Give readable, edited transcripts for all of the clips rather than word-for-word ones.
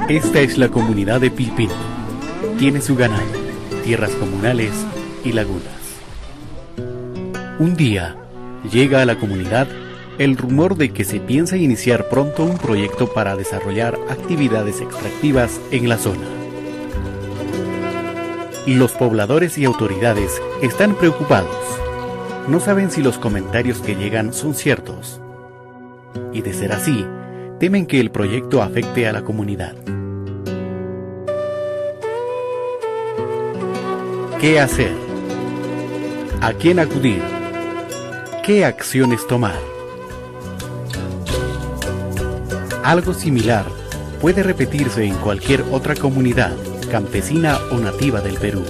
Esta es la comunidad de Pilpinto. Tiene su ganado, tierras comunales y lagunas. Un día, llega a la comunidad el rumor de que se piensa iniciar pronto un proyecto para desarrollar actividades extractivas en la zona. Los pobladores y autoridades están preocupados. No saben si los comentarios que llegan son ciertos. Y de ser así, temen que el proyecto afecte a la comunidad. ¿Qué hacer? ¿A quién acudir? ¿Qué acciones tomar? Algo similar puede repetirse en cualquier otra comunidad, campesina o nativa del Perú.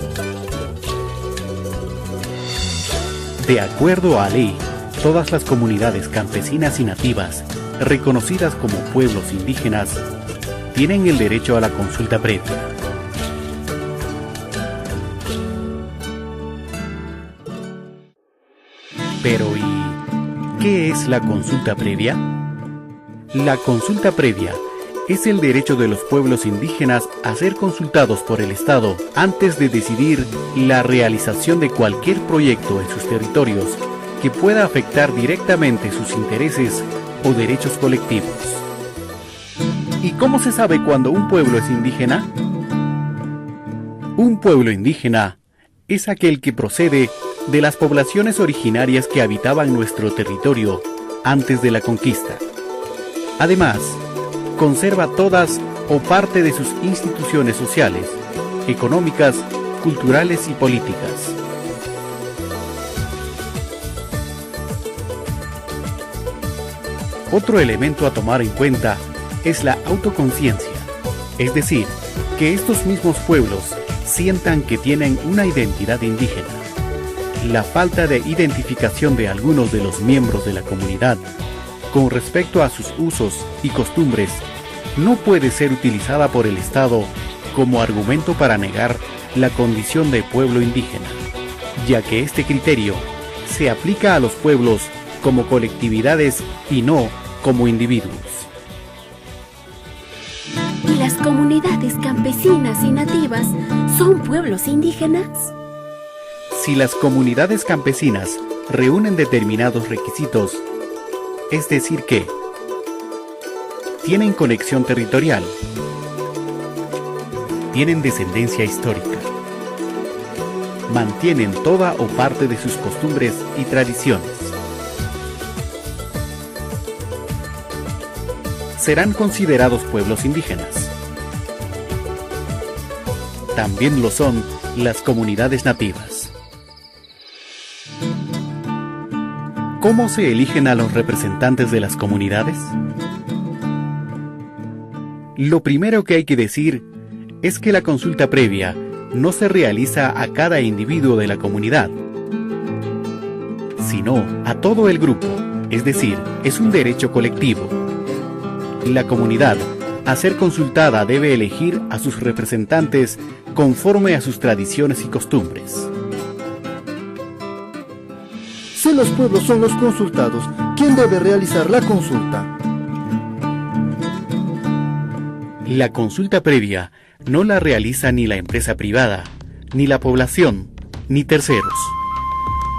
De acuerdo a ley, todas las comunidades campesinas y nativas, reconocidas como pueblos indígenas, tienen el derecho a la consulta previa. Pero ¿y qué es la consulta previa? La consulta previa es el derecho de los pueblos indígenas a ser consultados por el Estado antes de decidir la realización de cualquier proyecto en sus territorios que pueda afectar directamente sus intereses o derechos colectivos. ¿Y cómo se sabe cuando un pueblo es indígena? Un pueblo indígena es aquel que procede de las poblaciones originarias que habitaban nuestro territorio antes de la conquista. Además, conserva todas o parte de sus instituciones sociales, económicas, culturales y políticas. Otro elemento a tomar en cuenta es la autoconciencia, es decir, que estos mismos pueblos sientan que tienen una identidad indígena. La falta de identificación de algunos de los miembros de la comunidad con respecto a sus usos y costumbres no puede ser utilizada por el Estado como argumento para negar la condición de pueblo indígena, ya que este criterio se aplica a los pueblos como colectividades y no como individuos. ¿Y las comunidades campesinas y nativas son pueblos indígenas? Si las comunidades campesinas reúnen determinados requisitos, es decir que tienen conexión territorial, tienen descendencia histórica, mantienen toda o parte de sus costumbres y tradiciones, serán considerados pueblos indígenas. También lo son las comunidades nativas. ¿Cómo se eligen a los representantes de las comunidades? Lo primero que hay que decir es que la consulta previa no se realiza a cada individuo de la comunidad, sino a todo el grupo, es decir, es un derecho colectivo. La comunidad, a ser consultada, debe elegir a sus representantes conforme a sus tradiciones y costumbres. Si los pueblos son los consultados, ¿quién debe realizar la consulta? La consulta previa no la realiza ni la empresa privada, ni la población, ni terceros.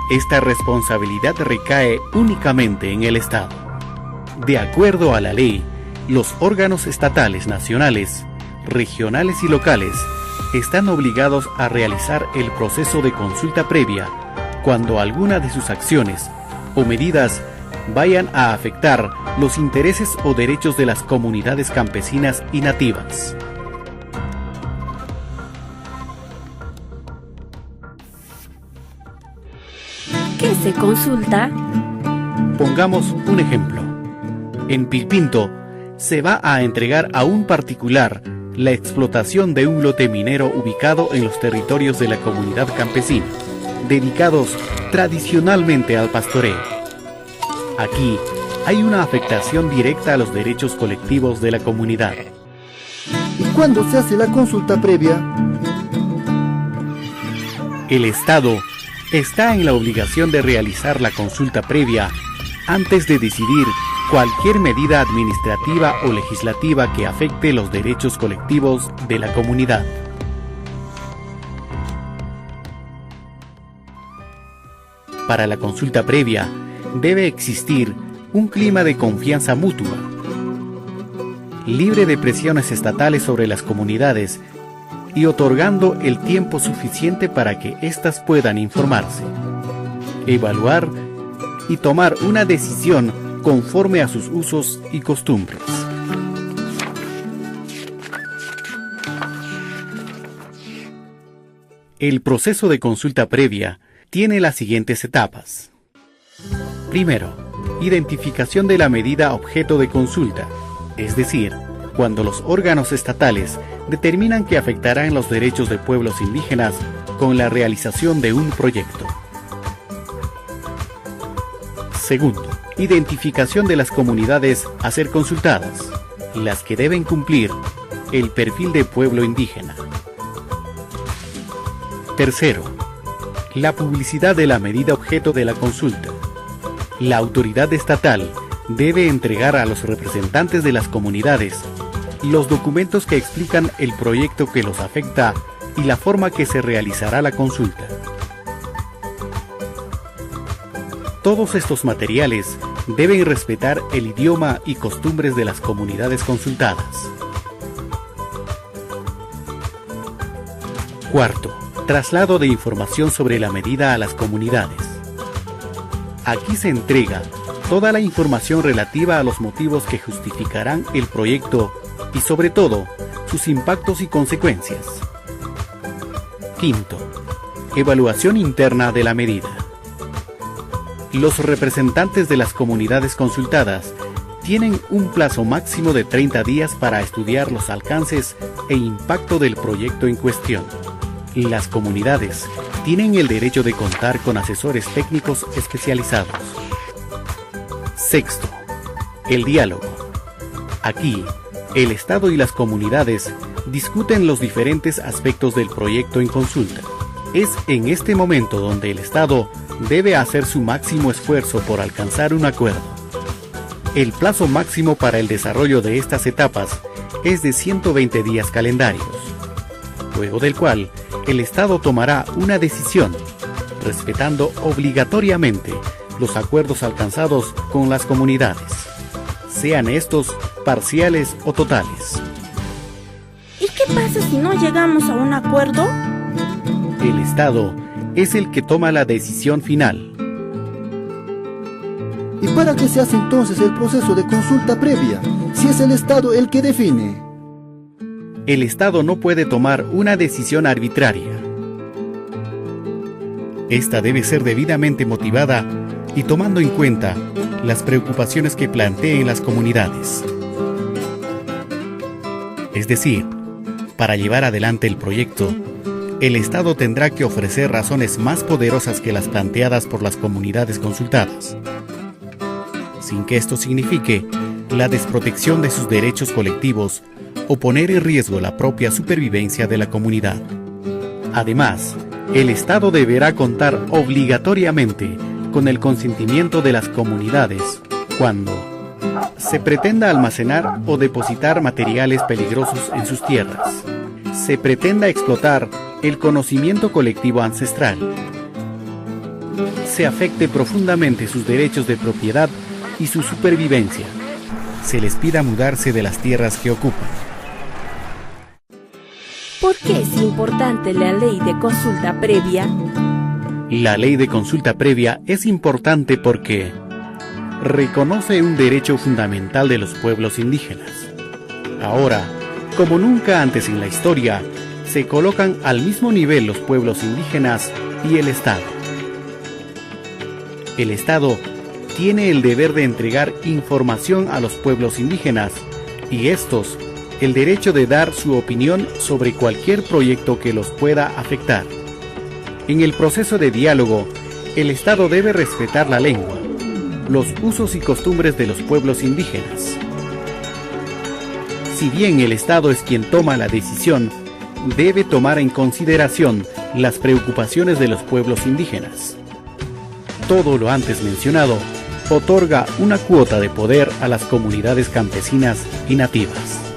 Esta responsabilidad recae únicamente en el Estado. De acuerdo a la ley, los órganos estatales, nacionales, regionales y locales están obligados a realizar el proceso de consulta previa cuando alguna de sus acciones o medidas vayan a afectar los intereses o derechos de las comunidades campesinas y nativas. ¿Qué se consulta? Pongamos un ejemplo. En Pilpinto se va a entregar a un particular la explotación de un lote minero ubicado en los territorios de la comunidad campesina, dedicados tradicionalmente al pastoreo. Aquí hay una afectación directa a los derechos colectivos de la comunidad. ¿Y cuándo se hace la consulta previa? El Estado está en la obligación de realizar la consulta previa antes de decidir cualquier medida administrativa o legislativa que afecte los derechos colectivos de la comunidad. Para la consulta previa, debe existir un clima de confianza mutua, libre de presiones estatales sobre las comunidades y otorgando el tiempo suficiente para que éstas puedan informarse, evaluar y tomar una decisión conforme a sus usos y costumbres. El proceso de consulta previa tiene las siguientes etapas. Primero, identificación de la medida objeto de consulta, es decir, cuando los órganos estatales determinan que afectarán los derechos de pueblos indígenas con la realización de un proyecto. Segundo, identificación de las comunidades a ser consultadas, las que deben cumplir el perfil de pueblo indígena. Tercero, la publicidad de la medida objeto de la consulta. La autoridad estatal debe entregar a los representantes de las comunidades los documentos que explican el proyecto que los afecta y la forma que se realizará la consulta. Todos estos materiales deben respetar el idioma y costumbres de las comunidades consultadas. Cuarto, traslado de información sobre la medida a las comunidades. Aquí se entrega toda la información relativa a los motivos que justificarán el proyecto y sobre todo sus impactos y consecuencias. Quinto, evaluación interna de la medida. Los representantes de las comunidades consultadas tienen un plazo máximo de 30 días para estudiar los alcances e impacto del proyecto en cuestión. Las comunidades tienen el derecho de contar con asesores técnicos especializados. Sexto, el diálogo. Aquí, el Estado y las comunidades discuten los diferentes aspectos del proyecto en consulta. Es en este momento donde el Estado debe hacer su máximo esfuerzo por alcanzar un acuerdo. El plazo máximo para el desarrollo de estas etapas es de 120 días calendarios, luego del cual el Estado tomará una decisión, respetando obligatoriamente los acuerdos alcanzados con las comunidades, sean estos parciales o totales. ¿Y qué pasa si no llegamos a un acuerdo? El Estado es el que toma la decisión final. ¿Y para qué se hace entonces el proceso de consulta previa, si es el Estado el que define? El Estado no puede tomar una decisión arbitraria. Esta debe ser debidamente motivada y tomando en cuenta las preocupaciones que planteen las comunidades. Es decir, para llevar adelante el proyecto, el Estado tendrá que ofrecer razones más poderosas que las planteadas por las comunidades consultadas, sin que esto signifique la desprotección de sus derechos colectivos o poner en riesgo la propia supervivencia de la comunidad. Además, el Estado deberá contar obligatoriamente con el consentimiento de las comunidades cuando se pretenda almacenar o depositar materiales peligrosos en sus tierras, se pretenda explotar el conocimiento colectivo ancestral, se afecte profundamente sus derechos de propiedad y su supervivencia, se les pida mudarse de las tierras que ocupan. ¿Por qué es importante la ley de consulta previa? La ley de consulta previa es importante porque reconoce un derecho fundamental de los pueblos indígenas. Ahora, como nunca antes en la historia, se colocan al mismo nivel los pueblos indígenas y el Estado. El Estado tiene el deber de entregar información a los pueblos indígenas y estos el derecho de dar su opinión sobre cualquier proyecto que los pueda afectar. En el proceso de diálogo, el Estado debe respetar la lengua, los usos y costumbres de los pueblos indígenas. Si bien el Estado es quien toma la decisión, debe tomar en consideración las preocupaciones de los pueblos indígenas. Todo lo antes mencionado otorga una cuota de poder a las comunidades campesinas y nativas.